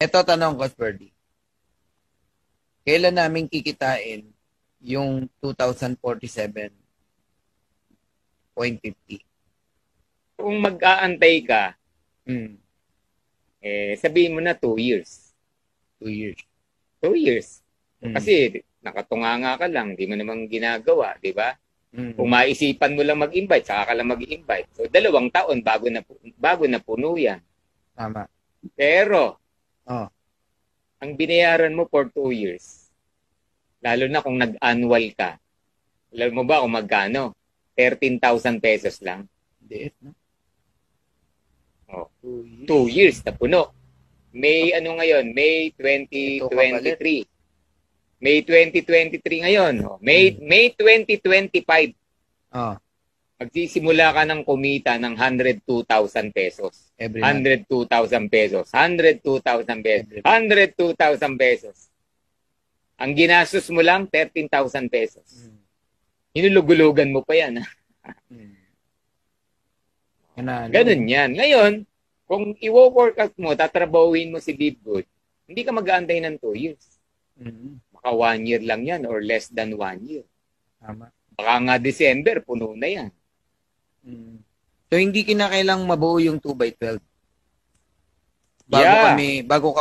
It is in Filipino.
Ito tanong ko, Ferdy. Kailan namin kikitain yung 2047.50? Kung mag-aantay ka, Hmm, sabihin mo na 2 years. 2 years. 2 years. Hmm. Kasi nakatunganga ka lang, di mo namang ginagawa, di ba? Hmm. Kung maisipan mo lang mag-invite, saka ka lang mag-invite. So, 2 taon bago na puno yan. Tama. Pero, Oh, ang binayaran mo for 2 years, lalo na kung nag-annual ka, alam mo ba kung magkano? 13,000 pesos lang. DF, no? Oh, 2 years. 2 years na puno. May ano ngayon? May Ito kapalit. 2023. May 2023 ngayon. Oh, May 2025. Oh, Magsisimula ka ng kumita ng 102,000 pesos. every month. 102,000 pesos. 102,000 pesos. Every 102,000 pesos. Ang ginastos mo lang, 13,000 pesos. Hmm. Hinulugulugan mo pa yan. Hmm. Ganun. Ganun yan. Ngayon, kung i-workout mo, tatrabahuin mo si Bibgood, hindi ka mag-aantay ng 2 years. Hmm. Baka 1 year lang yan or less than 1 year. Tama. Baka nga December, puno na yan. Hmm. So, hindi kinakailang mabuo yung 2x12. Yeah. Bago